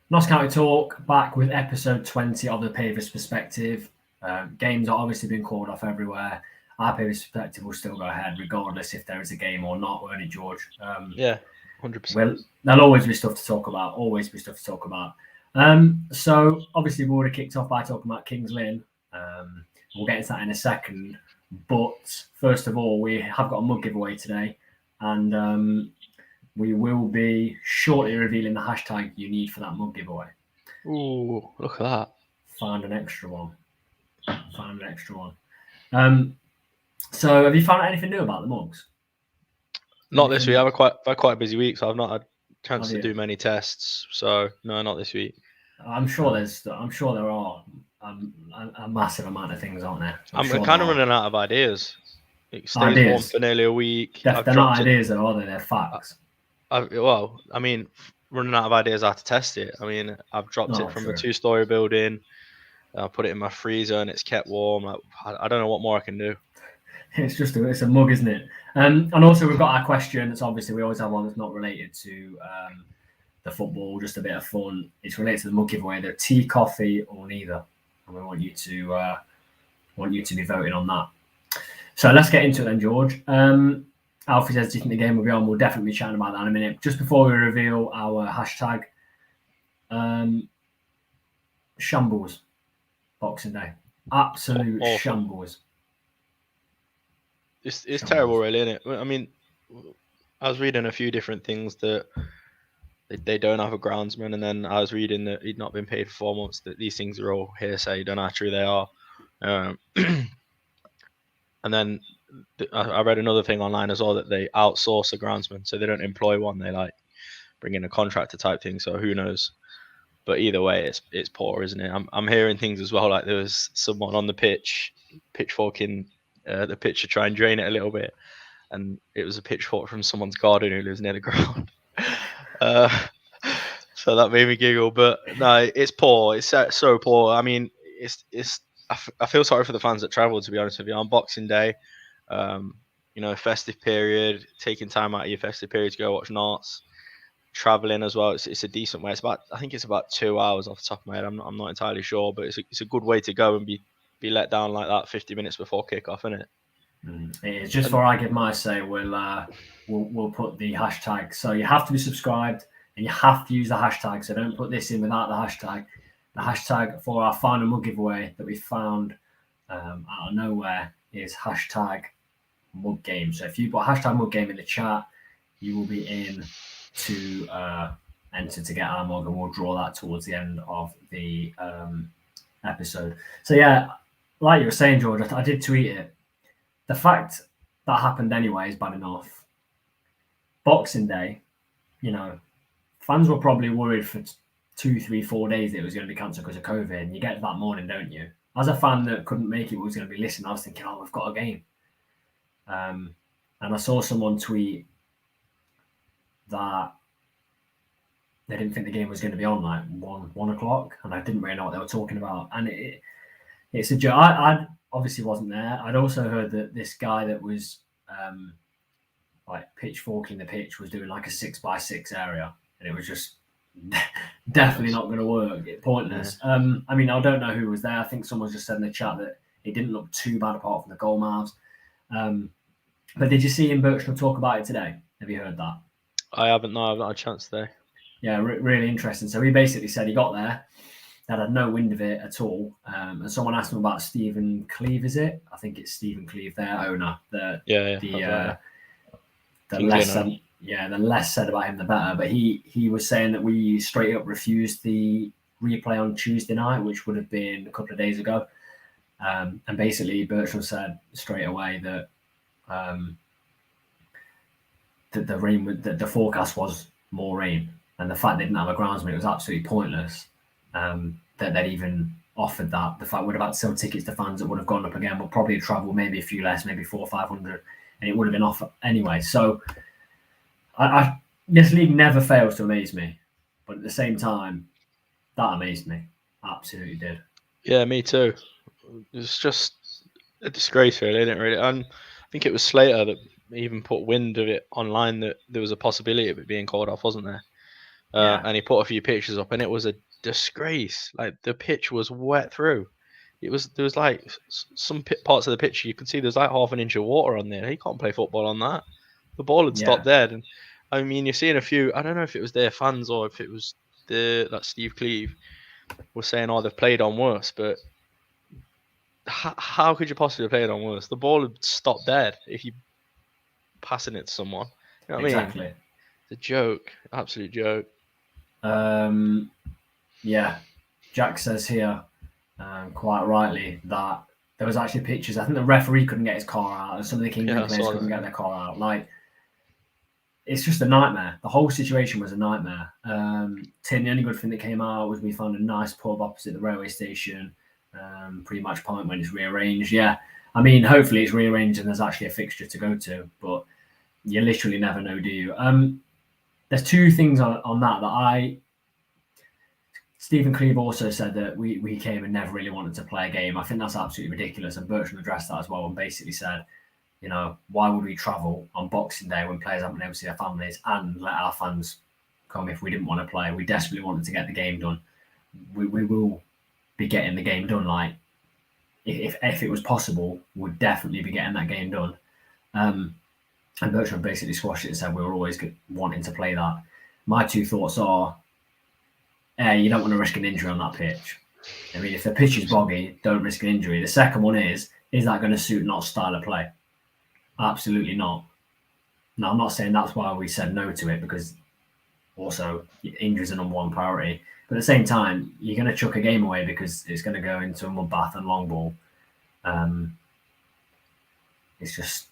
Notts County Talk back with episode 20 of the Pavis perspective. Games are obviously being called off everywhere. Our Pavis perspective will still go ahead regardless if there is a game or not, won't it, George? Yeah, 100%. Well, there'll always be stuff to talk about. Always be stuff to talk about. So obviously we've already kicked off by talking about Kings Lynn. We'll get into that in a second. But first of all, we have got a mug giveaway today, and we will be shortly revealing the hashtag you need for that mug giveaway. Ooh, look at that. Found an extra one. So have you found out anything new about the mugs? Not this week. I've had quite a busy week, so I've not had a chance to do many tests. So no, not this week. I'm sure there are a massive amount of things, aren't there? I'm kind of running out of ideas. It stays warm for nearly a week. They're not ideas, though, are they? They're facts. Running out of ideas how to test it. I mean, I've dropped it from a 2-story building. I put it in my freezer and it's kept warm. I don't know what more I can do. It's a mug, isn't it? And also we've got our question. It's obviously we always have one that's not related to the football, just a bit of fun. It's related to the mug giveaway. They're tea, coffee, or neither, and we want you to be voting on that. So let's get into it then, George. Alfie says, do you think the game will be on? We'll definitely be chatting about that in a minute. Just before we reveal our hashtag, shambles, Boxing Day. Absolute shambles. It's terrible, really, isn't it? I mean, I was reading a few different things that they don't have a groundsman, and then I was reading that he'd not been paid for 4 months, that these things are all hearsay, don't know how true they are. And then I read another thing online as well, that they outsource a groundsman, so they don't employ one, they like bring in a contractor type thing, so who knows. But either way, it's poor, isn't it? I'm hearing things as well, like there was someone on the pitch pitchforking the pitch to try and drain it a little bit, and it was a pitchfork from someone's garden who lives near the ground. So that made me giggle. But no, it's poor. It's so poor. I mean, I feel sorry for the fans that travel, to be honest with you, on Boxing Day. Festive period, taking time out of your festive period to go watch Notts. Traveling as well, it's a decent way. I think it's about 2 hours off the top of my head. I'm not entirely sure, but it's a good way to go and be let down like that 50 minutes before kickoff, isn't it? It is. Just before I give my say, we'll put the hashtag. So you have to be subscribed and you have to use the hashtag. So don't put this in without the hashtag. The hashtag for our final mug giveaway that we found out of nowhere is hashtag mug game. So if you put hashtag mug game in the chat, you will be in to enter to get our mug, and we'll draw that towards the end of the episode. So yeah, like you were saying, George, I did tweet it. The fact that happened anyway is bad enough. Boxing Day, fans were probably worried for 2, 3, 4 days that it was going to be cancelled because of COVID. And you get that morning, don't you? As a fan that couldn't make it, was going to be listening, I was thinking, we've got a game. And I saw someone tweet that they didn't think the game was going to be on like 1 o'clock, and I didn't really know what they were talking about. And it's a joke. I obviously wasn't there. I'd also heard that this guy that was like pitchforking the pitch was doing like a 6x6 area, and it was just definitely not going to work. Pointless. Yeah. I mean, I don't know who was there. I think someone just said in the chat that it didn't look too bad apart from the goal mouths. But did you see him Birchnell talk about it today? Have you heard that? I haven't. No, I've not had a chance today. Yeah, really interesting. So he basically said he got there, that had no wind of it at all. And someone asked him about Stephen Cleeve, is it? I think it's Stephen Cleeve, their owner. The less said about him, the better. But he was saying that we straight up refused the replay on Tuesday night, which would have been a couple of days ago. And basically, Birchall said straight away that the rain, that the forecast was more rain, and the fact they didn't have a groundsman, it was absolutely pointless. That they'd even offered that. The fact we'd have had to sell tickets to fans that would have gone up again, but probably travel maybe a few less, maybe 400 or 500, and it would have been off anyway. So this league never fails to amaze me, but at the same time, that amazed me. Absolutely did. Yeah, me too. It's just a disgrace, really, isn't it? Really, and I think it was Slater that even put wind of it online, that there was a possibility of it being called off, wasn't there? And he put a few pictures up, and it was a disgrace. Like the pitch was wet through. There was like some parts of the pitch you could see there's like half an inch of water on there. He can't play football on that. The ball had stopped dead, and I mean you're seeing a few. I don't know if it was their fans or if it was that Steve Cleve was saying, "Oh, they've played on worse," but how could you possibly play it on worse? The ball had stopped dead if you passing it to someone. You know what I mean? It's a joke, absolute joke. Yeah, Jack says here, quite rightly, that there was actually pictures. I think the referee couldn't get his car out, and some of the Kingdom players couldn't get their car out. Like, it's just a nightmare. The whole situation was a nightmare. Tim, the only good thing that came out was we found a nice pub opposite the railway station, pretty much point when it's rearranged. Yeah, I mean, hopefully it's rearranged and there's actually a fixture to go to, but you literally never know, do you? There's two things on that Stephen Cleve also said that we came and never really wanted to play a game. I think that's absolutely ridiculous, and Bertrand addressed that as well and basically said, you know, why would we travel on Boxing Day when players haven't been able to see their families and let our fans come if we didn't want to play? We desperately wanted to get the game done. We will be getting the game done. Like, if it was possible, we'd definitely be getting that game done. And Bertrand basically squashed it and said we were always wanting to play that. My two thoughts are, you don't want to risk an injury on that pitch. I mean, if the pitch is boggy, don't risk an injury. The second one is that going to suit Knott's style of play? Absolutely not. Now, I'm not saying that's why we said no to it, because also injuries are number one priority. But at the same time, you're going to chuck a game away because it's going to go into a mud bath and long ball. It's just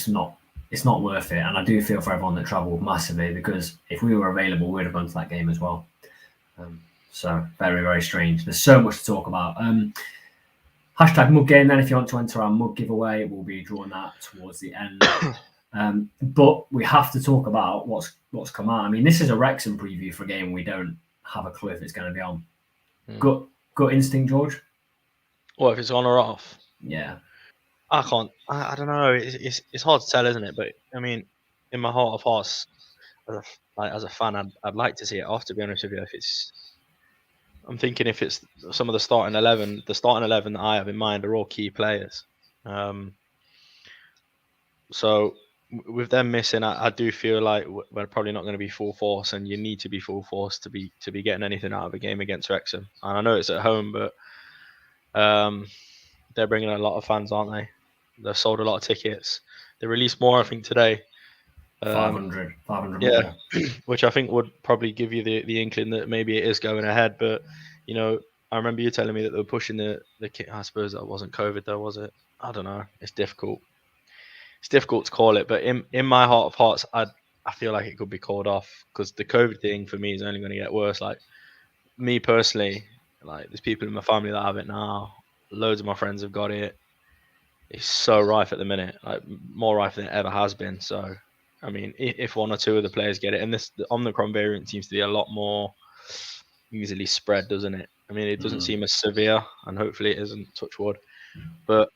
not. It's not worth it. And I do feel for everyone that travelled massively, because if we were available, we'd have gone to that game as well. So very, very strange. There's so much to talk about. Hashtag mug game then, if you want to enter our mug giveaway, we'll be drawing that towards the end. But we have to talk about what's come out. I mean, this is a Wrexham preview for a game we don't have a clue if it's going to be on. Gut instinct, George? What, if it's on or off? Yeah. I can't. I don't know. It's hard to tell, isn't it? But I mean, in my heart of hearts, as a fan, I'd like to see it off. To be honest with you, I'm thinking if it's some of the starting 11 that I have in mind are all key players. So with them missing, I do feel like we're probably not going to be full force, and you need to be full force to be getting anything out of a game against Wrexham. And I know it's at home, but they're bringing a lot of fans, aren't they? They've sold a lot of tickets. They released more, I think, today. 500 yeah, more. Which I think would probably give you the inkling that maybe it is going ahead. But, you know, I remember you telling me that they were pushing the kit. I suppose that wasn't COVID, though, was it? I don't know. It's difficult. It's difficult to call it. But in my heart of hearts, I feel like it could be called off, because the COVID thing for me is only going to get worse. Like, me personally, like, there's people in my family that have it now. Loads of my friends have got it. It's so rife at the minute, like more rife than it ever has been. So, I mean, if one or two of the players get it, and the Omicron variant seems to be a lot more easily spread, doesn't it? I mean, it doesn't seem as severe, and hopefully it isn't, touch wood. But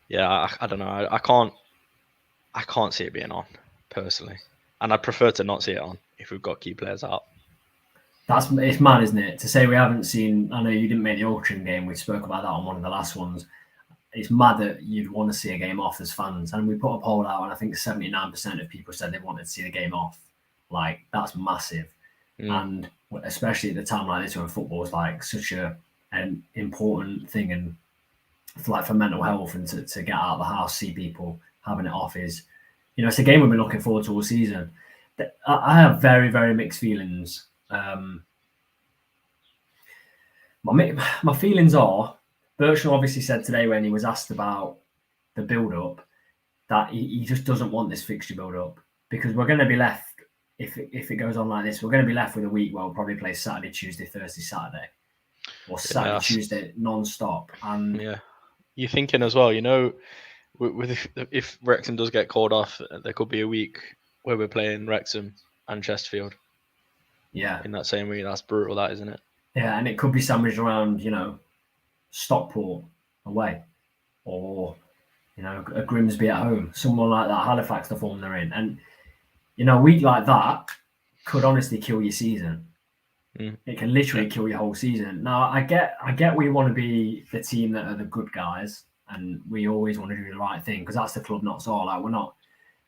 yeah, I don't know. I can't see it being on, personally, and I'd prefer to not see it on if we've got key players out. It's mad, isn't it? To say we haven't seen. I know you didn't make the auction game. We spoke about that on one of the last ones. It's mad that you'd want to see a game off as fans. And we put a poll out, and I think 79% of people said they wanted to see the game off. Like, that's massive. And especially at the time like this, when football is like such an important thing, and for mental health, and to get out of the house, see people having it off is, you know, it's a game we've been looking forward to all season. I have very, very mixed feelings. My feelings are, Bertrand obviously said today when he was asked about the build-up that he just doesn't want this fixture build-up, because we're going to be left, if it goes on like this, we're going to be left with a week where we'll probably play Saturday, Tuesday, Thursday, Saturday, or Saturday, Tuesday non-stop. And yeah, you're thinking as well, you know, if Wrexham does get called off, there could be a week where we're playing Wrexham and Chesterfield. Yeah, in that same week. That's brutal, that, isn't it? Yeah, and it could be sandwiched around, you know, Stockport away, or, you know, a Grimsby at home, someone like that. Halifax, the form they're in, and, you know, a week like that, could honestly kill your season. It can literally kill your whole season. Now, I get we want to be the team that are the good guys, and we always want to do the right thing because that's the club, not so. Like, we're not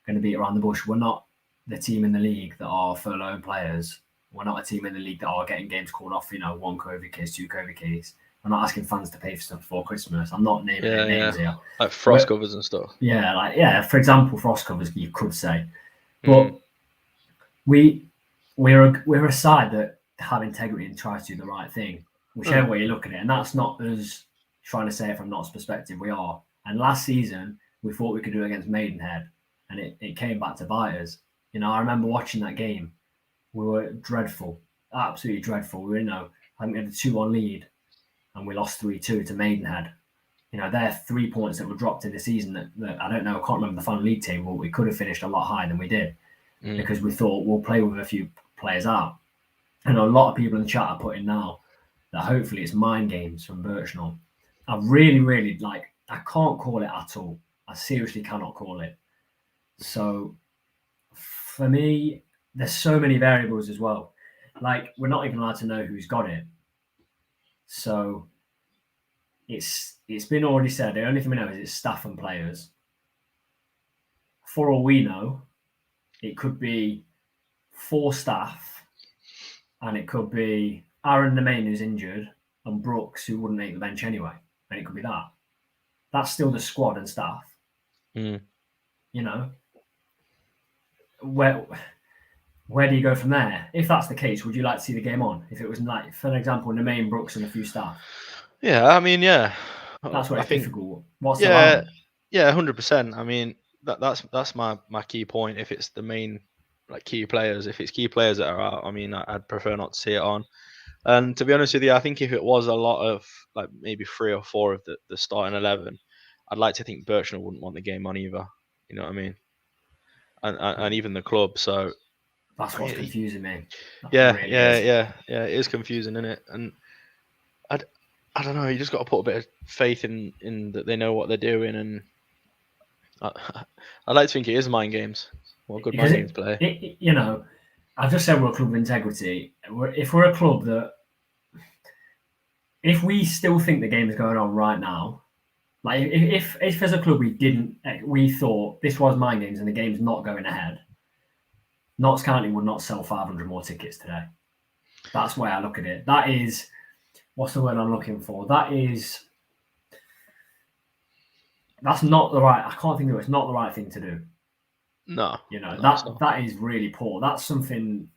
going to beat around the bush. We're not the team in the league that are furloughed players. We're not a team in the league that are getting games called off, 1 COVID case, 2 COVID case. I'm not asking fans to pay for stuff before Christmas. I'm not naming any names here. Like frost covers and stuff. Yeah, for example, frost covers, you could say. But we're a side that have integrity and try to do the right thing, whichever way you look at it. And that's not us trying to say it from Notts' perspective. We are. And last season, we thought we could do it against Maidenhead, and it came back to bite us. I remember watching that game. We were dreadful, absolutely dreadful. I think we had a 2-1 lead, and we lost 3-2 to Maidenhead. They're 3 points that were dropped in the season that I don't know. I can't remember the final league table. We could have finished a lot higher than we did because we thought we'll play with a few players out. And a lot of people in the chat are putting now that hopefully it's mind games from Birchnell. I really, really I can't call it at all. I seriously cannot call it. So for me, there's so many variables as well. We're not even allowed to know who's got it. So it's been already said. The only thing we know is it's staff and players. For all we know, it could be 4 staff, and it could be Aaron the main who's injured and Brooks who wouldn't make the bench anyway. And it could be that. That's still the squad and staff. Where do you go from there? If that's the case, would you like to see the game on? If it was for example, the main Brooks and a few staff. Yeah, I mean, yeah. That's where it's difficult. What's the line? Yeah, 100%. I mean, that's my key point. If it's the main key players, if it's key players that are out, I mean, I'd prefer not to see it on. And to be honest with you, I think if it was a lot of maybe 3 or 4 of the starting 11, I'd like to think Birchnell wouldn't want the game on either. You know what I mean? And even the club. So that's what's confusing me. Yeah. It is confusing, isn't it? And I don't know. You just got to put a bit of faith in that they know what they're doing, and I like to think it is mind games. What good mind games play? I've just said we're a club of integrity. If we're a club that, if we still think the game is going on right now, if as a club we thought this was mind games and the game's not going ahead, Notts County would not sell 500 more tickets today. That's the way I look at it. That is, what's the word I'm looking for? That's not the right. I can't think of it. It's not the right thing to do. No, that is really poor. That's something.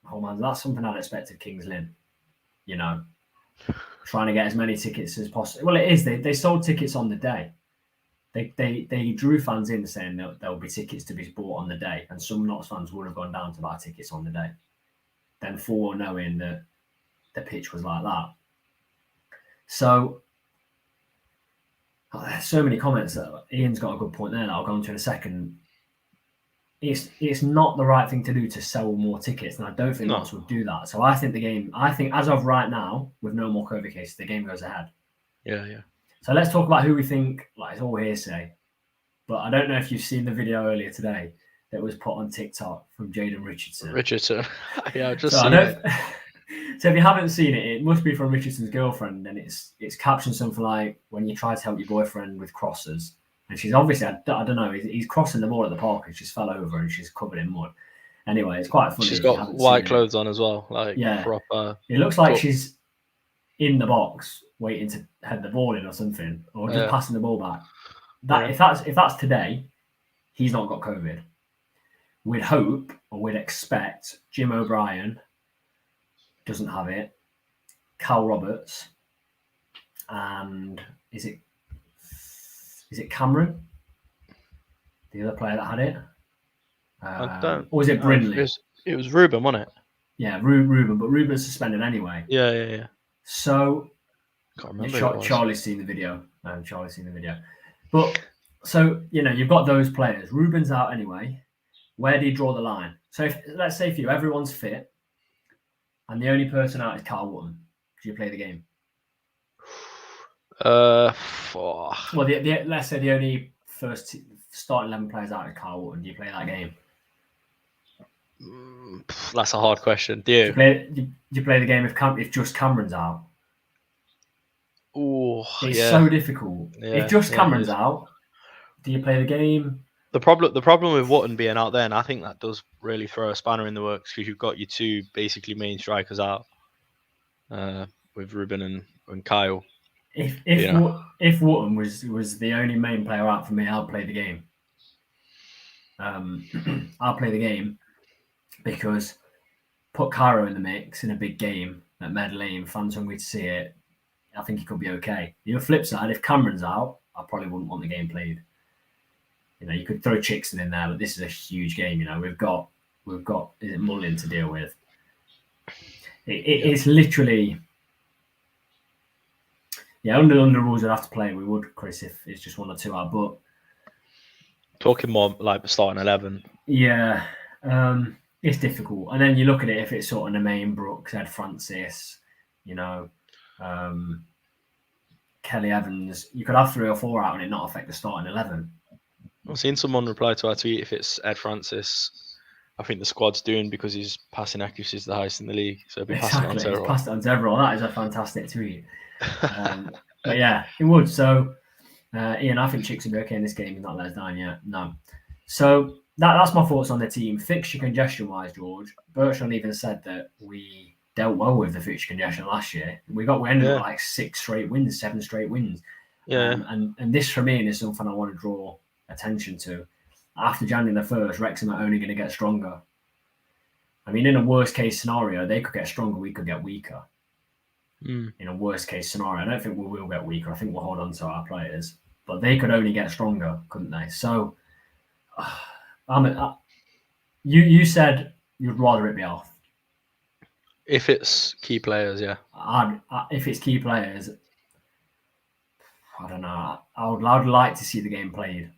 Oh man, that's something I'd expect of Kings Lynn. Trying to get as many tickets as possible. Well, it is. They sold tickets on the day. They drew fans in saying that there will be tickets to be bought on the day, and some Notts fans would have gone down to buy tickets on the day. Then full knowing that the pitch was like that. So there's so many comments. Ian's got a good point there that I'll go into in a second. It's not the right thing to do to sell more tickets, and I don't think Notts would do that. So I think as of right now, with no more COVID cases, the game goes ahead. Yeah. So let's talk about who we think, it's all hearsay, but I don't know if you've seen the video earlier today that was put on TikTok from Jaden Richardson. Yeah, I've just seen it. So if you haven't seen it, it must be from Richardson's girlfriend, and it's captioned something like, when you try to help your boyfriend with crosses. And she's obviously, I don't know, he's crossing the ball at the park and she's fell over and she's covered in mud. Anyway, it's quite funny. She's got white clothes on as well. Proper. It looks like she's in the box waiting to head the ball in or something, or just passing the ball back. If that's today, he's not got COVID. We'd hope, or we'd expect, Jim O'Brien doesn't have it. Cal Roberts, and is it Cameron, the other player that had it? Or was it Brindley? It was Ruben, wasn't it? Yeah, Ruben, but Ruben's suspended anyway. Yeah. So, can't remember. Charlie's seen the video. But so you've got those players. Ruben's out anyway. Where do you draw the line? So let's say for you, everyone's fit, and the only person out is Carl Wootton. Do you play the game? Well, let's say the only first starting 11 players out is Carl Wootton. Do you play that game? That's a hard question. Do you play the game if just Cameron's out? Oh, It's yeah. so difficult. If just it Cameron's is. out, do you play the game? The problem with Wotton being out there, and I think that does really throw a spanner in the works because you've got your two basically main strikers out, with Ruben and Kyle. If Yeah. if Wotton was the only main player out for me, I'll play the game. I'll play the game because put Cairo in the mix in a big game at Medellin, fans hungry to see it. I think he could be okay. The flip side, if Cameron's out, I probably wouldn't want the game played. You could throw Chickson in there, but this is a huge game. We've got is it Mullin to deal with? It's literally, under rules we'd have to play. We would, Chris, if it's just 1 or 2 out. But talking more like starting 11. Yeah, it's difficult. And then you look at it if it's sort of Nemain, Brooks, Ed Francis, Kelly Evans. You could have 3 or 4 out and it not affect the starting 11. I've seen someone reply to our tweet, if it's Ed Francis, I think the squad's doing because his passing accuracy is the highest in the league. So he'll be passing it on to everyone. He's passed it on to everyone. That is a fantastic tweet. But yeah, it would. So, Ian, I think Chicks will be okay in this game. He's not let us down yet. No. So that's my thoughts on the team. Fixture congestion-wise, George, Bertrand even said that we dealt well with the fixture congestion last year. We ended up like 6 straight wins, 7 straight wins. Yeah. And this for me is something I want to draw attention to. After January the 1st, Wrexham are only going to get stronger. I mean, in a worst case scenario, they could get stronger, we could get weaker. In a worst case scenario, I don't think we will get weaker. I think we'll hold on to our players, but they could only get stronger, couldn't they? So, you said you'd rather it be off. If it's key players, yeah. If it's key players, I don't know. I would like to see the game played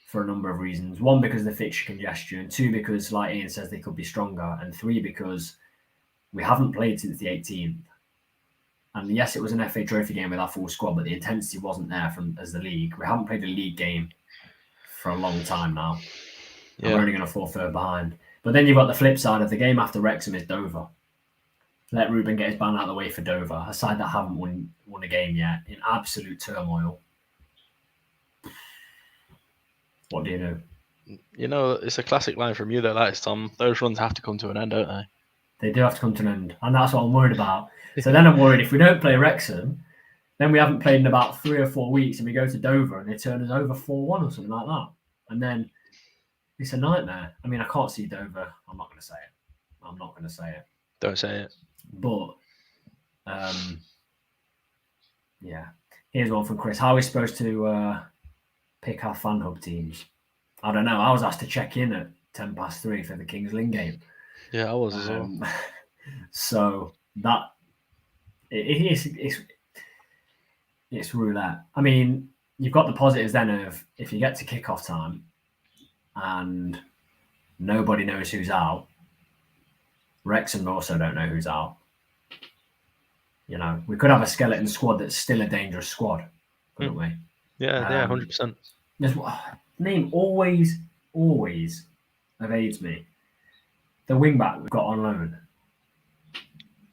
for a number of reasons. 1, because of the fixture congestion. 2, because, like Ian says, they could be stronger. And 3, because we haven't played since the 18th. And yes, it was an FA Trophy game with our full squad, but the intensity wasn't there as the league. We haven't played a league game for a long time now. Yeah. We're only going to fall further behind. But then you've got the flip side of the game after Wrexham is Dover. Let Ruben get his ban out of the way for Dover, a side that haven't won a game yet, in absolute turmoil. What do you do? It's a classic line from you that likes Tom. Those runs have to come to an end, don't they? They do have to come to an end, and that's what I'm worried about. So then I'm worried if we don't play Wrexham, then we haven't played in about 3 or 4 weeks, and we go to Dover and they turn us over 4-1 or something like that, and then it's a nightmare. I mean, I can't see Dover. I'm not going to say it. Don't say it. But yeah. Here's one from Chris. How are we supposed to pick our fan hub teams? I don't know. I was asked to check in at 3:10 for the Kings Lynn game. Yeah, I was as well. So that it's roulette. I mean, you've got the positives then of if you get to kickoff time and nobody knows who's out. Wrexham also don't know who's out. We could have a skeleton squad that's still a dangerous squad, couldn't we? Yeah, 100%. Name always evades me. The wing back we've got on loan.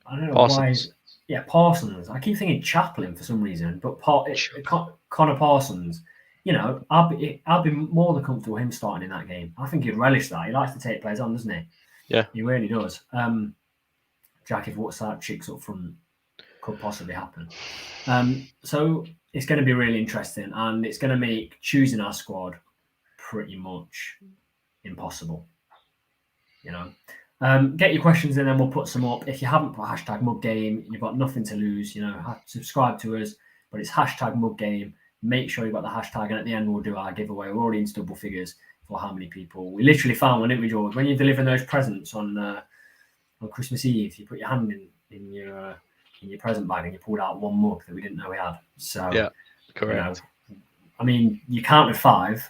I don't know Parsons. why. Yeah, Parsons. I keep thinking Chaplin for some reason, but Connor Parsons. I'd be more than comfortable with him starting in that game. I think he'd relish that. He likes to take players on, doesn't he? Yeah, he really does. Jack, if what's that chicks up front could possibly happen. So it's going to be really interesting, and it's going to make choosing our squad pretty much impossible. Get your questions in, and we'll put some up. If you haven't put #MugGame, you've got nothing to lose. Subscribe to us, but it's #MugGame. Make sure you've got the hashtag, and at the end we'll do our giveaway. We're already into double figures for how many people. We literally found one, didn't we, George? When you're delivering those presents on Christmas Eve, you put your hand in your present bag and you pulled out one mug that we didn't know we had. So yeah, correct. I mean, you counted 5.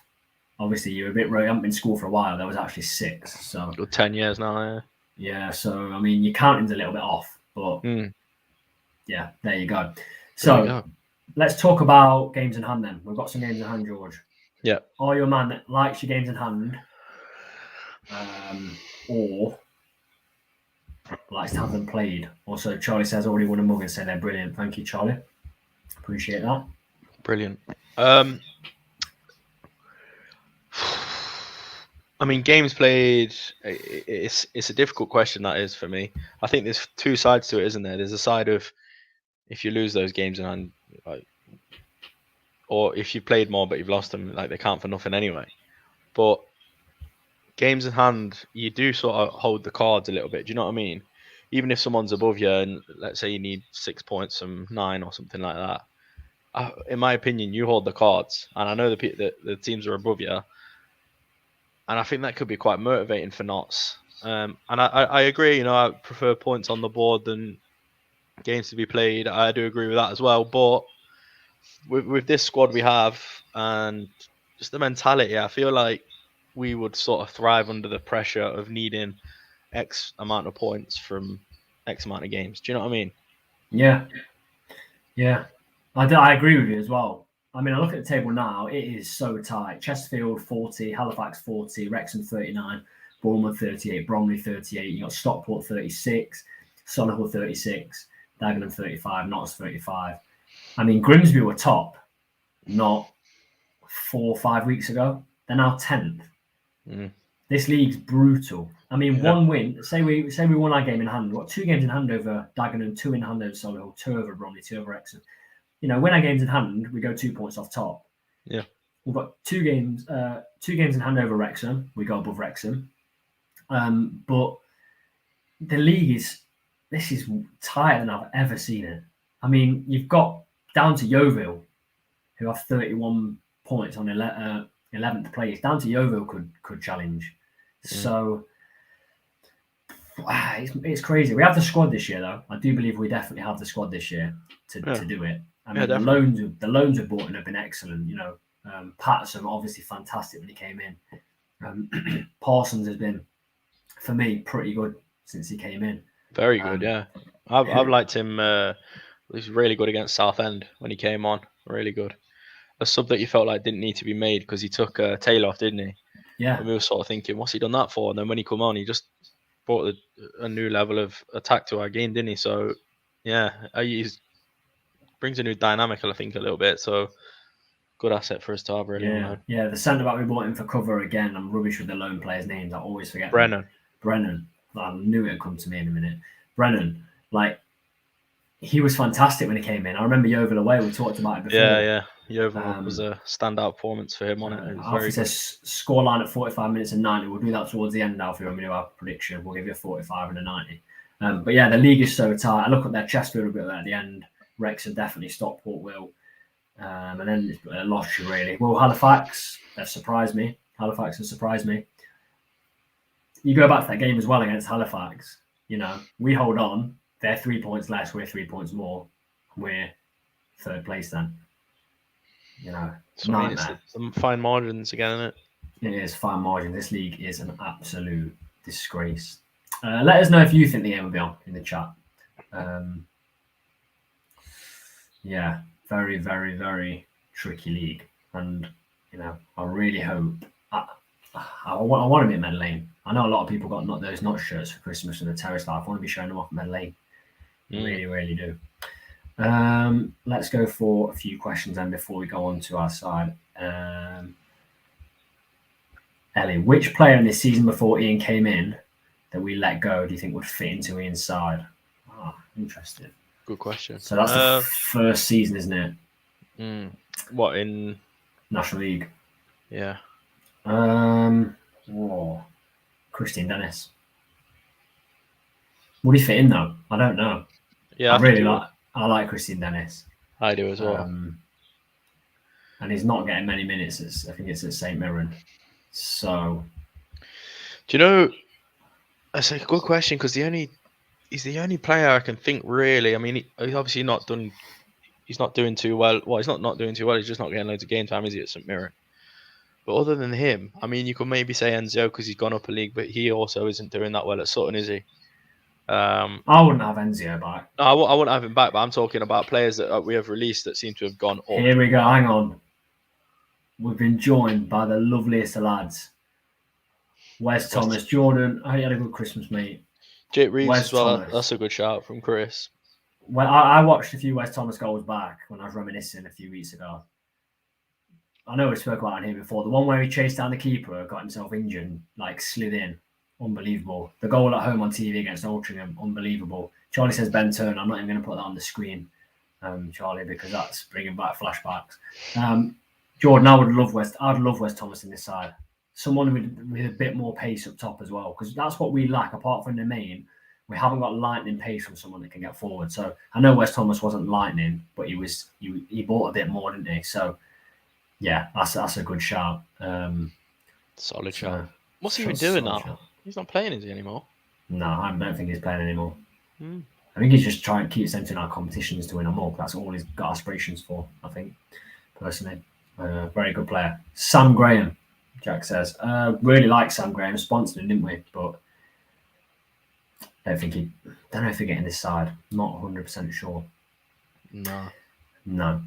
Obviously, you're a bit you haven't been in school for a while. There was actually 6. So 10 years now. Yeah. Yeah. So I mean, your counting's a little bit off, but yeah, there you go. So let's talk about games in hand. Then we've got some games in hand, George. Yeah. Are you a man that likes your games in hand? or likes to have them played. Also, Charlie says already won a mug and said they're brilliant. Thank you, Charlie. Appreciate that. Brilliant. I mean, games played. It's a difficult question, that is, for me. I think there's two sides to it, isn't there? There's a side of if you lose those games in hand, like, or if you played more but you've lost them, like they count for nothing anyway. But games in hand, you do sort of hold the cards a little bit. Do you know what I mean? Even if someone's above you, and let's say you need 6 points from 9 or something like that, in my opinion, you hold the cards. And I know the teams are above you, and I think that could be quite motivating for Notts. And I agree. You know, I prefer points on the board than games to be played. I do agree with that as well. But with this squad we have and just the mentality, I feel like we would sort of thrive under the pressure of needing X amount of points from X amount of games. Do you know what I mean? Yeah. I agree with you as well. I mean, I look at the table now, it is so tight. Chesterfield 40, Halifax 40, Wrexham 39, Bournemouth 38, Bromley 38, you got Stockport 36, Solihull 36, Dagenham 35, Notts 35. I mean, Grimsby were top not 4 or 5 weeks ago. They're now 10th. This league's brutal. I mean, one win. Say we won our game in hand. We've got 2 games in hand over Dagenham, 2 in hand over Solihull, 2 over Bromley, 2 over Wrexham. You know, win our games in hand, we go 2 points off top. Yeah. We've got 2 games in hand over Wrexham. We go above Wrexham. But the league is tighter than I've ever seen it. I mean, you've got down to Yeovil, who have 31 points on 11th place. Down to Yeovil could challenge. So it's crazy. We have the squad this year, though. I do believe we definitely have the squad this year to do it. I mean, the loans we've bought in have been excellent. You know, Patterson obviously fantastic when he came in. Parsons has been, for me, pretty good since he came in. Very good, yeah. I've liked him. He's really good against Southend when he came on. Really good. A sub that you felt like didn't need to be made because he took Taylor off, didn't he? Yeah. And we were sort of thinking, what's he done that for? And then when he come on, he just brought a new level of attack to our game, didn't he? So, yeah, he brings a new dynamic, I think, a little bit. So, good asset for us to have, really. Yeah, the centre back we bought in for cover again. I'm rubbish with the loan players' names. I always forget. Brennan. I knew it would come to me in a minute. Brennan, like, he was fantastic when he came in. I remember Yeovil away. We talked about it before. Yeah. Yeovil was a standout performance for him on it. Alfie says scoreline at 45 minutes and 90. We'll do that towards the end, Alfie, when we do our prediction. We'll give you a 45 and a 90. But yeah, the league is so tight. I look at their Chesterfield a bit at the end. Wrexham definitely, Stockport will. And then lost you, really. Well, Halifax, they've surprised me. Halifax has surprised me. You go back to that game as well against Halifax. You know, we hold on. They're 3 points less. We're 3 points more. We're 3rd place then. You know, so I mean, it's some fine margins again, isn't it? It is fine margin. This league is an absolute disgrace. Let us know if you think the game will be on in the chat. Yeah, very, very, very tricky league. And, you know, I really hope... I want to be at Meadow Lane. I know a lot of people got those Notts shirts for Christmas and the terrace life. I want to be showing them off at Meadow Lane. Really, really do. Let's go for a few questions then before we go on to our side. Ellie, which player in this season before Ian came in that we let go do you think would fit into Ian's side? Interesting. Good question. So that's the first season, isn't it? What, in National League? Yeah. Christian Dennis. Would he fit in though? I don't know. Yeah, I like Christian Dennis. I do as well. And he's not getting many minutes. I think it's at St Mirren. So, do you know? That's a good question because he's the only player I can think really. I mean, he's obviously not done. He's not doing too well. Well, he's not doing too well. He's just not getting loads of game time, is he, at St Mirren? But other than him, I mean, you could maybe say Enzio because he's gone up a league, but he also isn't doing that well at Sutton, is he? I wouldn't have Enzio back. No, I wouldn't have him back, but I'm talking about players that we have released that seem to have gone up. Here we go. Hang on. We've been joined by the loveliest of lads. Wes Thomas, Jordan. I hope you had a good Christmas, mate. Jake Reeves Wes as well. Thomas. That's a good shout from Chris. Well, I watched a few Wes Thomas goals back when I was reminiscing a few weeks ago. I know we spoke about it here before. The one where he chased down the keeper, got himself injured, like slid in. Unbelievable. The goal at home on TV against Altrincham, unbelievable. Charlie says Ben Turner. I'm not even going to put that on the screen, Charlie, because that's bringing back flashbacks. Jordan, I'd love Wes Thomas in this side. Someone with a bit more pace up top as well, because that's what we lack. Apart from the main, we haven't got lightning pace from someone that can get forward. So I know Wes Thomas wasn't lightning, but he bought a bit more, didn't he? So yeah, that's a good shout. Solid shout. What's he been doing now? Shout. He's not playing, is he, anymore? No, I don't think he's playing anymore. I think he's just trying to keep entering our competitions to win them all. That's all he's got aspirations for, I think, personally. Very good player. Sam Graham, Jack says. Really like Sam Graham. Sponsored him, didn't we? But don't know if he'll get in this side. Not 100% sure. No.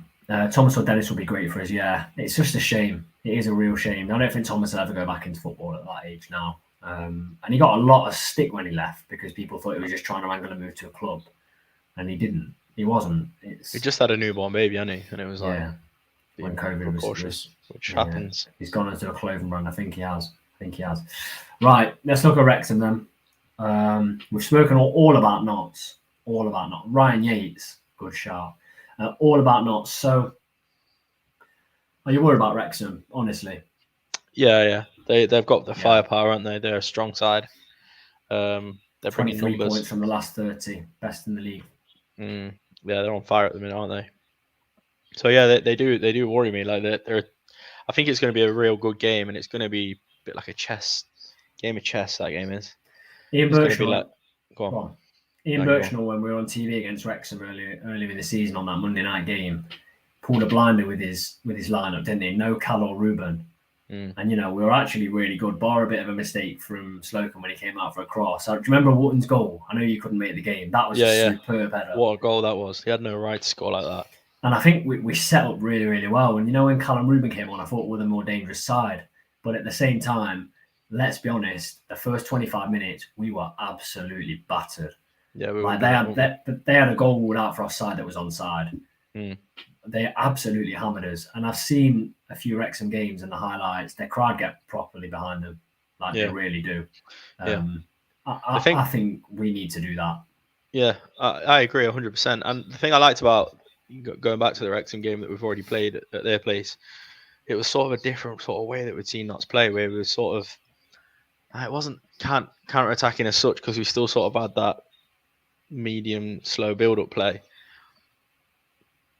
Thomas or Dennis will be great for us, yeah. It's just a shame. It is a real shame. I don't think Thomas will ever go back into football at that age now. And he got a lot of stick when he left because people thought he was just trying to angle a move to a club. And he didn't. He wasn't. He just had a newborn baby, hadn't he? And it was like... Yeah. When COVID was cautious, which happens. He's gone into a clothing brand. I think he has. Right, let's look at Wrexham then. We've spoken all about Notts. Ryan Yates, good shout. All about Notts. So, are you worried about Wrexham, honestly? Yeah. They've got the firepower, aren't they? They're a strong side. They're 23 points from the last 30, best in the league. Yeah, they're on fire at the minute, aren't they? So yeah, they do worry me. Like they're I think it's going to be a real good game, and it's going to be a bit like a game of chess. That game is. Ian Birchnell. Go on. Ian Birchnell, when we were on TV against Wrexham earlier in the season on that Monday night game, pulled a blinder with his lineup, didn't he? No Cal or Ruben. And we were actually really good, bar a bit of a mistake from Slocum when he came out for a cross. Do you remember Wotton's goal? I know you couldn't make the game. That was a superb header. What a goal that was! He had no right to score like that. And I think we set up really, really well. And when Callum Ruben came on, I thought we were the more dangerous side. But at the same time, let's be honest, the first 25 minutes, we were absolutely battered. Yeah, they had a goal ruled out for offside that was onside. They absolutely hammered us. And I've seen a few Wrexham games and the highlights. Their crowd get properly behind them. They really do. I think we need to do that. Yeah, I agree 100%. And the thing I liked about going back to the Wrexham game that we've already played at their place, it was sort of a different sort of way that we'd seen Notts play, where it was sort of, it wasn't counter-attacking as such, because we still sort of had that medium, slow build-up play.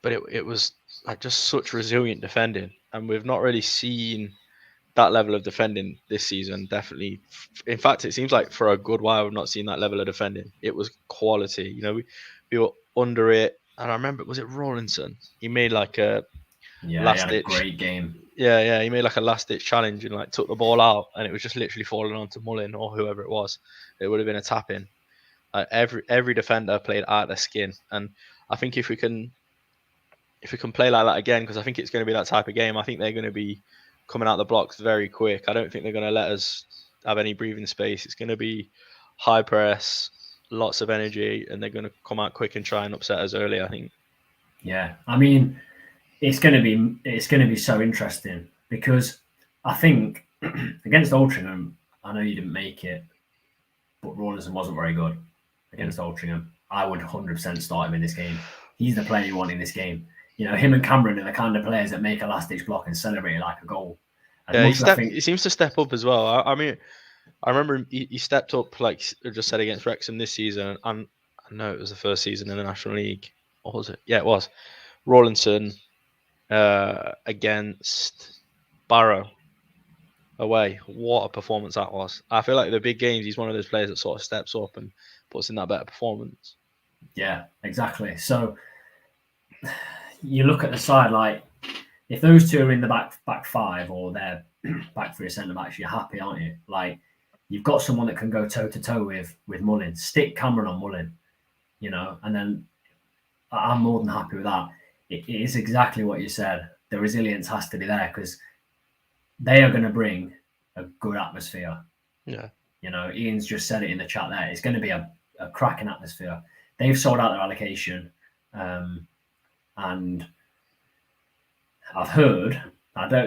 But it was like just such resilient defending, and we've not really seen that level of defending this season. Definitely, in fact, it seems like for a good while we've not seen that level of defending. It was quality, we were under it. And I remember, was it Rawlinson? He made like a last-ditch great game. Yeah, he made like a last-ditch challenge and like took the ball out, and it was just literally falling onto Mullin or whoever it was. It would have been a tap-in. Every defender played out their skin, and I think if we can play like that again, because I think it's going to be that type of game, I think they're going to be coming out the blocks very quick. I don't think they're going to let us have any breathing space. It's going to be high press, lots of energy, and they're going to come out quick and try and upset us early, I think. Yeah, I mean, it's going to be so interesting, because I think against Altrincham, I know you didn't make it, but Rawlinson wasn't very good against Altrincham. I would 100% start him in this game. He's the player you want in this game. Him and Cameron are the kind of players that make a last-ditch block and celebrate it like a goal. He seems to step up as well. I mean, I remember he stepped up, like I just said, against Wrexham this season. And I know it was the first season in the National League. Or was it? Yeah, it was. Rawlinson against Barrow away. What a performance that was. I feel like the big games, he's one of those players that sort of steps up and puts in that better performance. Yeah, exactly. So you look at the side, like, if those two are in the back five, or they're back three centre-backs, you're happy, aren't you? Like, you've got someone that can go toe-to-toe with Mullin. Stick Cameron on Mullin, and then I'm more than happy with that. It is exactly what you said. The resilience has to be there, because they are going to bring a good atmosphere. Yeah. You know, Ian's just said it in the chat there. It's going to be a cracking atmosphere. They've sold out their allocation. And I've heard,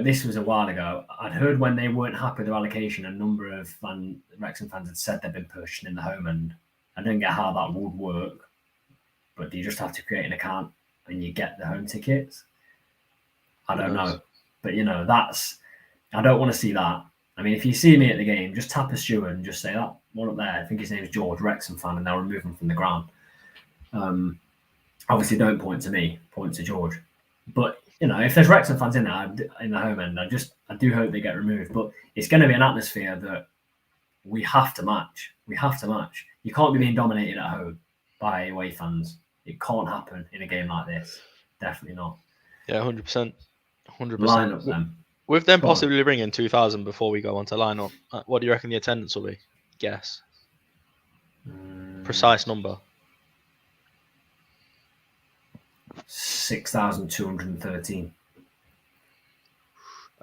this was a while ago, I'd heard when they weren't happy with their allocation, a number of Wrexham fans had said they've been pushed in the home end. I don't get how that would work, but do you just have to create an account and you get the home tickets? I don't know. But, you know, I don't want to see that. I mean, if you see me at the game, just tap a steward and just say that one up there. I think his name is George, Wrexham fan, and they'll remove him from the ground. Obviously, don't point to me, point to George. But, you know, if there's Wrexham fans in there in the home end, I do hope they get removed. But it's going to be an atmosphere that we have to match. We have to match. You can't be being dominated at home by away fans. It can't happen in a game like this. Definitely not. Yeah, 100%. 100%. Line up them. With them possibly bringing 2,000 before we go on to line up, what do you reckon the attendance will be? Guess. Precise number. 6,213.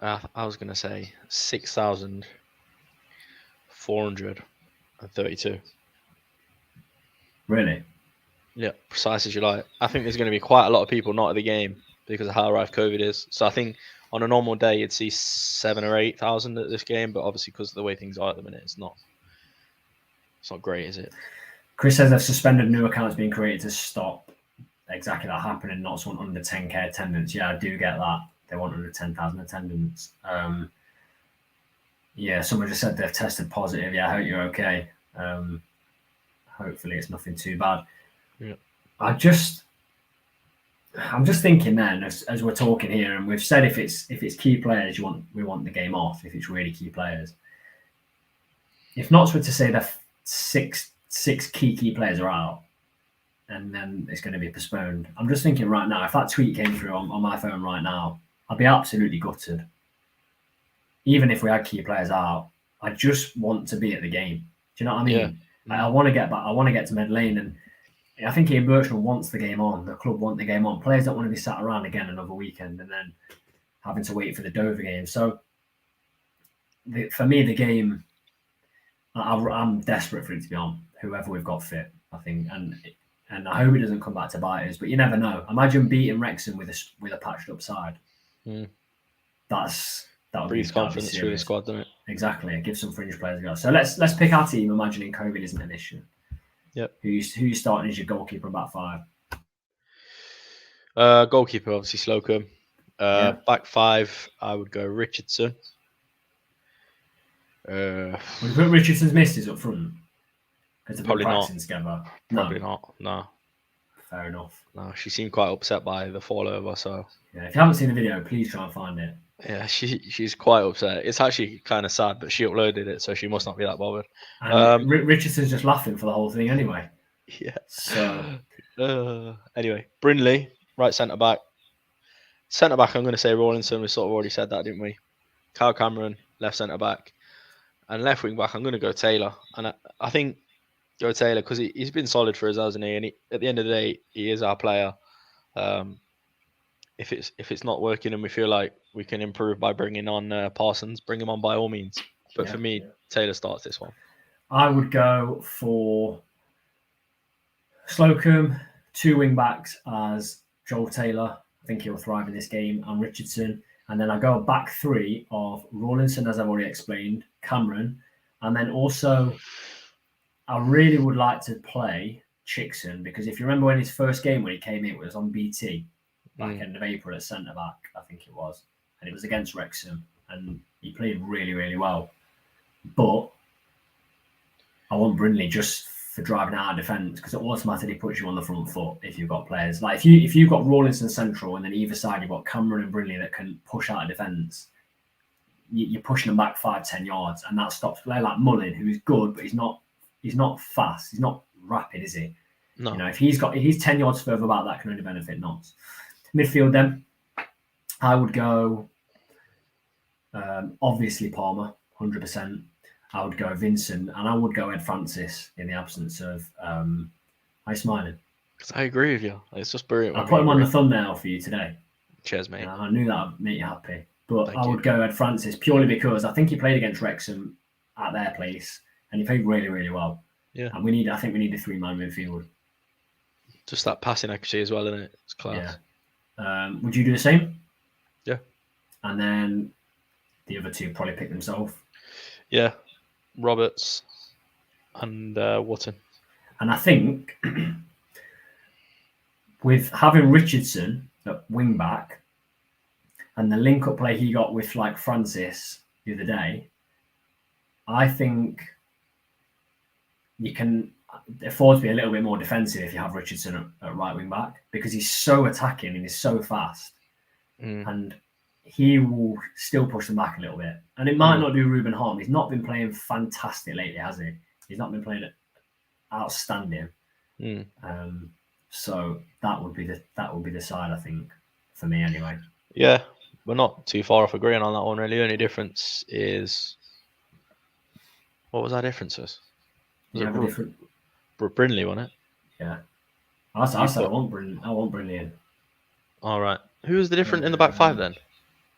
I was going to say 6,432. Really? Yeah, precise as you like. I think there's going to be quite a lot of people not at the game because of how rife COVID is. So I think on a normal day you'd see 7,000 or 8,000 at this game, but obviously because of the way things are at the minute, it's not great, is it? Chris says they've suspended new accounts being created to stop exactly that happening, not someone under 10k attendance. Yeah, I do get that. They want under 10,000 attendance. Yeah, someone just said they've tested positive. Yeah, I hope you're okay. Hopefully it's nothing too bad. Yeah. I'm just thinking then, as we're talking here, and we've said if it's key players, we want the game off. If it's really key players, if Notts were to say that six key players are out, and then it's going to be postponed. I'm just thinking right now, if that tweet came through on my phone right now, I'd be absolutely gutted. Even if we had key players out, I just want to be at the game. Do you know what I mean? Yeah. Like, I want to get back. I want to get to Med Lane, and I think Ian Birchall wants the game on. The club want the game on. Players don't want to be sat around again another weekend and then having to wait for the Dover game. So for me, the game, I'm desperate for it to be on. Whoever we've got fit, I think, and I hope it doesn't come back to bite us. But you never know. Imagine beating Wrexham with a patched up side. That would breathe confidence through the squad, doesn't it? Exactly. Give some fringe players a go. So let's pick our team, imagining COVID isn't an issue. Yep. Who you starting as your goalkeeper about 5? Goalkeeper, obviously Slocum. Back 5, I would go Richardson. Would you put Richardson's misses up front? Because they've been practicing together. Probably not. No. Fair enough. No, she seemed quite upset by the fall over. So yeah, if you haven't seen the video, please try and find it. Yeah, she's quite upset. It's actually kind of sad, but she uploaded it, so she must not be that bothered. And Richardson's just laughing for the whole thing anyway. Yeah. So anyway, Brindley, right centre back. Centre back, I'm going to say Rawlinson. We sort of already said that, didn't we? Kyle Cameron, left centre back, and left wing back. I'm going to go Taylor, and I think go Taylor because he's been solid for us, hasn't he? And at the end of the day, he is our player. If it's not working and we feel like we can improve by bringing on Parsons, bring him on by all means. But for me, Taylor starts this one. I would go for Slocum, 2 wing backs as Joel Taylor. I think he'll thrive in this game, and Richardson. And then I go back 3 of Rawlinson, as I've already explained, Cameron. And then also, I really would like to play Chickson, because if you remember when his first game when he came in, it was on BT. Back end of April at centre back, I think it was, and it was against Wrexham, and he played really, really well. But I want Brindley just for driving out of defence, because it automatically puts you on the front foot if you've got players like if you've got Rawlinson central, and then either side you've got Cameron and Brindley that can push out of defence. You're pushing them back 5-10 yards, and that stops a player like Mullin, who's good, but he's not fast, he's not rapid, is he? No. You know, if he's 10 yards further back, that can only benefit Notts. Midfield, then I would go obviously Palmer, 100%. I would go Vincent, and I would go Ed Francis in the absence of. Are you smiling? Because I agree with you. It's just brilliant. I put him on the thumbnail for you today. Cheers, mate. I knew that would make you happy. But I would go Ed Francis purely because I think he played against Wrexham at their place, and he played really, really well. Yeah. And I think we need a 3-man midfield. Just that passing accuracy as well, isn't it? It's class. Yeah. Would you do the same? Yeah. And then the other two probably pick themselves. Yeah. Roberts and Wotton. And I think with having Richardson at wing back and the link-up play he got with like Francis the other day, I think you can afford to be a little bit more defensive if you have Richardson at right wing back, because he's so attacking and he's so fast, and he will still push them back a little bit. And it might not do Ruben harm. He's not been playing fantastic lately, has he? He's not been playing outstanding. So that would be the side, I think, for me anyway. Yeah, we're not too far off agreeing on that one, really. The only difference is, what was our differences? Was it different? Brindley, wasn't it? Yeah. I said I want Brindley in. All right. Who was the different in the back five then?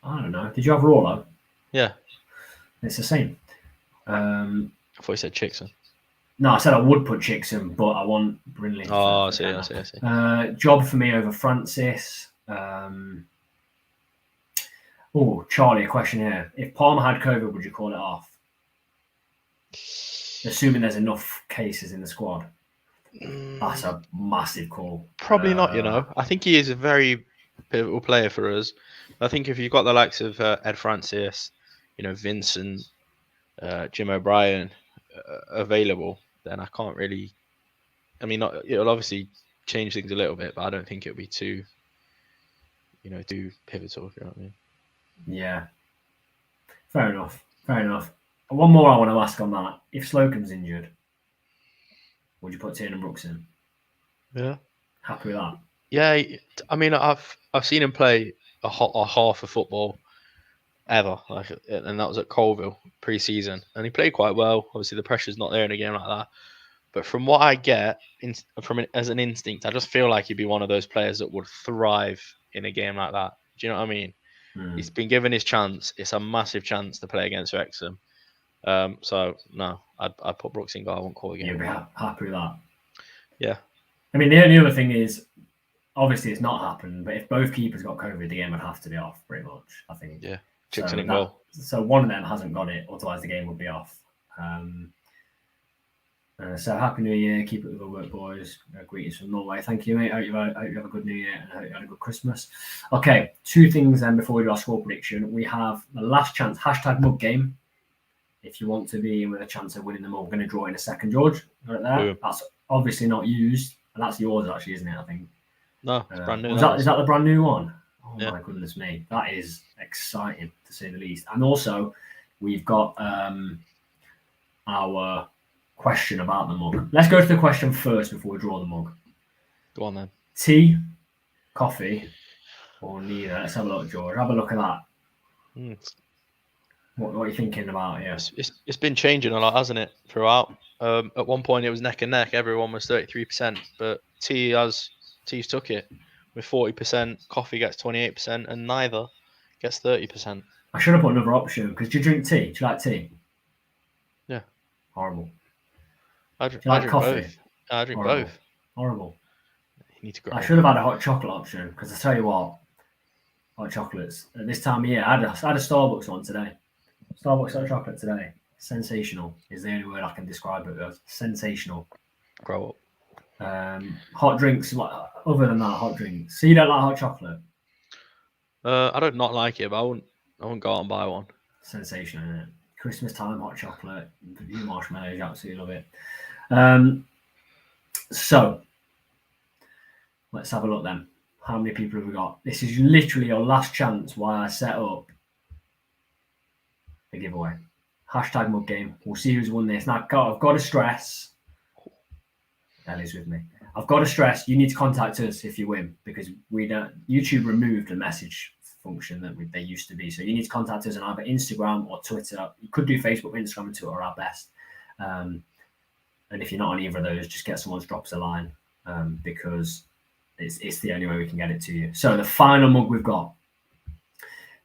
I don't know. Did you have Rawlo? Yeah. It's the same. I thought you said Chickson. No, I said I would put Chickson, but I want Brindley. Oh, I see. Job for me over Francis. Charlie, a question here. If Palmer had COVID, would you call it off? Assuming there's enough cases in the squad. That's a massive call. Probably not, I think he is a very pivotal player for us. I think if you've got the likes of Ed Francis, Vincent, Jim O'Brien available, then I can't really... I mean, it'll obviously change things a little bit, but I don't think it'll be too pivotal, if you know what I mean. Yeah. Fair enough. One more I want to ask on that. If Slocum's injured, would you put Tiernan Brooks in? Yeah. Happy with that? Yeah. I mean, I've seen him play a half of football ever, and that was at Colville pre-season, and he played quite well. Obviously, the pressure's not there in a game like that. But from what I get as an instinct, I just feel like he'd be one of those players that would thrive in a game like that. Do you know what I mean? He's been given his chance. It's a massive chance to play against Wrexham. So no, I'd put Brooks in goal. I won't call again. You'd be happy with that? Yeah. I mean, the only other thing is, obviously it's not happened, but if both keepers got COVID, the game would have to be off, pretty much, I think. Yeah. Chickson in goal. So one of them hasn't got it, otherwise the game would be off. So happy New Year, keep it with the work, boys. Greetings from Norway. Thank you, mate. Hope you have a good New Year and hope you had a good Christmas. Okay, 2 things then before we do our score prediction. We have the last chance, #mug game. If you want to be in with a chance of winning them all, we're going to draw in a second, George. Right there. Boom. That's obviously not used, and that's yours actually, isn't it? I think. No, it's brand new. Is that the brand new one? Oh yeah. My goodness me, that is exciting to say the least. And also, we've got our question about the mug. Let's go to the question first before we draw the mug. Go on then. Tea, coffee, or neither? Let's have a look, George. Have a look at that. What are you thinking about here? It's been changing a lot, hasn't it, throughout? At one point it was neck and neck. Everyone was 33%, but tea's took it with 40%. Coffee gets 28%, and neither gets 30%. I should have put another option, because do you drink tea? Do you like tea? Yeah. Horrible. I drink coffee? Both. I drink both. Horrible. You need to grow I should have had a hot chocolate option, because I tell you what, hot chocolates at this time of year. I had a Starbucks one today. Starbucks hot chocolate today. Sensational is the only word I can describe it as. Sensational. Grow up. Hot drinks, other than that, hot drinks. So you don't like hot chocolate? I don't not like it, but I wouldn't go out and buy one. Sensational, isn't it? Christmas time, hot chocolate, you marshmallows, you absolutely love it. So let's have a look then. How many people have we got? This is literally your last chance while I set up the giveaway. #mug game. We'll see who's won this. Now, I've got to stress. Ellie's with me. I've got to stress. You need to contact us if you win, because YouTube removed the message function that they used to be. So you need to contact us on either Instagram or Twitter. You could do Facebook, Instagram, and Twitter are our best. And if you're not on either of those, just get someone to drop us a line, because it's the only way we can get it to you. So the final mug we've got,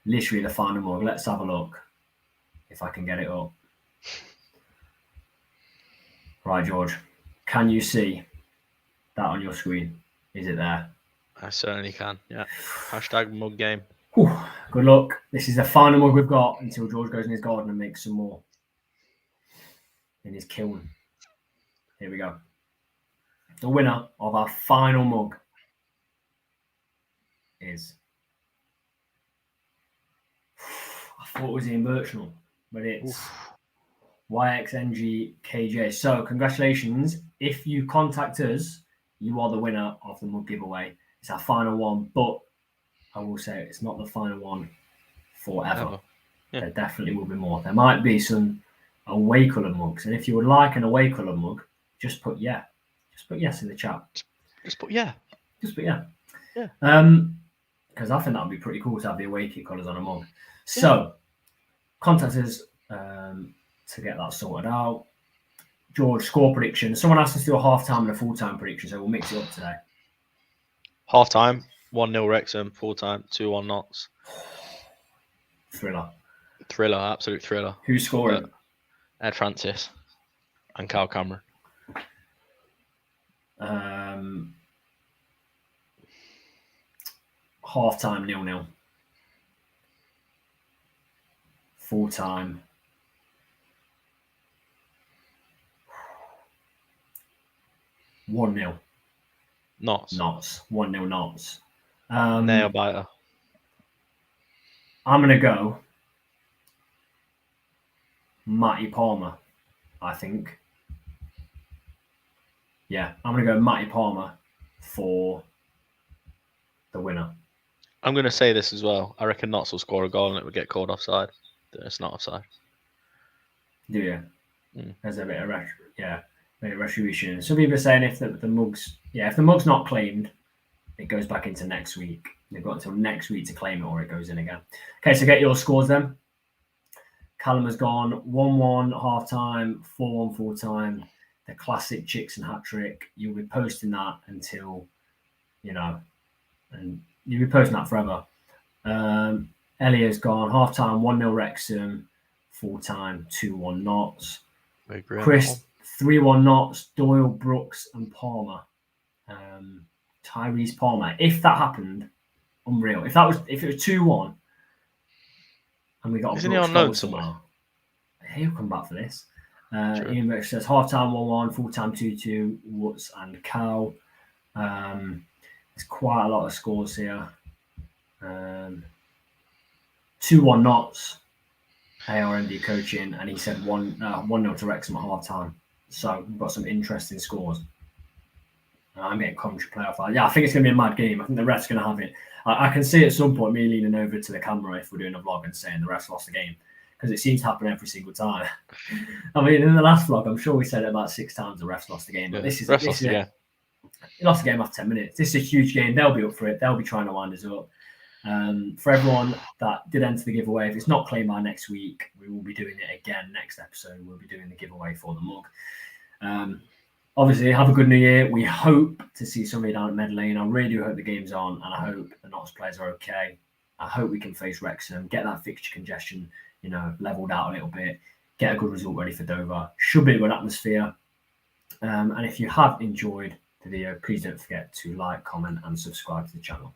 literally the final mug. Let's have a look if I can get it up. Right, George. Can you see that on your screen? Is it there? I certainly can. Yeah. Hashtag mug game. Whew, good luck. This is the final mug we've got until George goes in his garden and makes some more in his kiln. Here we go. The winner of our final mug is... I thought it was Ian Birchnell, but it's YXNGKJ. So congratulations. If you contact us, you are the winner of the mug giveaway. It's our final one, but I will say it's not the final one forever. Yeah. There definitely will be more. There might be some away colour mugs, and if you would like an away colour mug, just put yeah. Just put yes in the chat. Just put yeah. Just put yeah. Yeah. Because I think that would be pretty cool to have the away kit colours on a mug. So contact us to get that sorted out. George, score prediction. Someone asked us to do a half-time and a full-time prediction, so we'll mix it up today. Half-time, 1-0 Wrexham. Full-time, 2-1 Notts. Thriller, absolute thriller. Who's scoring? Ed Francis and Cal Cameron. Half-time, 0-0. Full-time, 1-0. Notts. 1-0 Notts. Nail biter. I'm going to go Matty Palmer, I think. Yeah, I'm going to go Matty Palmer for the winner. I'm going to say this as well. I reckon Notts will score a goal and it would get called offside. It's not offside. Do you? There's a bit of retribution. Some people are saying if the mug's not claimed, it goes back into next week. They've got until next week to claim it, or it goes in again. Okay, so get your scores then. Callum has gone 1-1 half time, 4-1 full time. The classic chicks and hat trick. You'll be posting that until, and you'll be posting that forever. Elliot's gone half time, 1-0 Wrexham, full time, 2-1 Notts. Chris, 3-1 Notts, Doyle, Brooks, and Palmer. Tyrese Palmer. If that happened, unreal. If it was 2-1 and we got Isn't he on loan somewhere? He'll come back for this. Ian Rich says half time 1-1, full time 2-2, Woods and Cow. There's quite a lot of scores here. 2-1 Notts, ARMD coaching, and he said 1-0 to Wrexham at half time. So we've got some interesting scores. I'm getting commentary playoff. Yeah, I think it's going to be a mad game. I think the ref's going to have it. I can see at some point me leaning over to the camera if we're doing a vlog and saying the ref's lost the game, because it seems to happen every single time. I mean, in the last vlog, I'm sure we said it about 6 times the ref's lost the game. But he lost the game after 10 minutes. This is a huge game. They'll be up for it. They'll be trying to wind us up. For everyone that did enter the giveaway, if it's not claimed by next week, we will be doing it again next episode. We'll be doing the giveaway for the mug. Obviously, have a good New Year. We hope to see somebody down at Meadow Lane. I really do hope the game's on, and I hope the Notts players are okay. I hope we can face Wrexham, get that fixture congestion, leveled out a little bit, get a good result ready for Dover. Should be a good atmosphere. And if you have enjoyed the video, please don't forget to like, comment, and subscribe to the channel.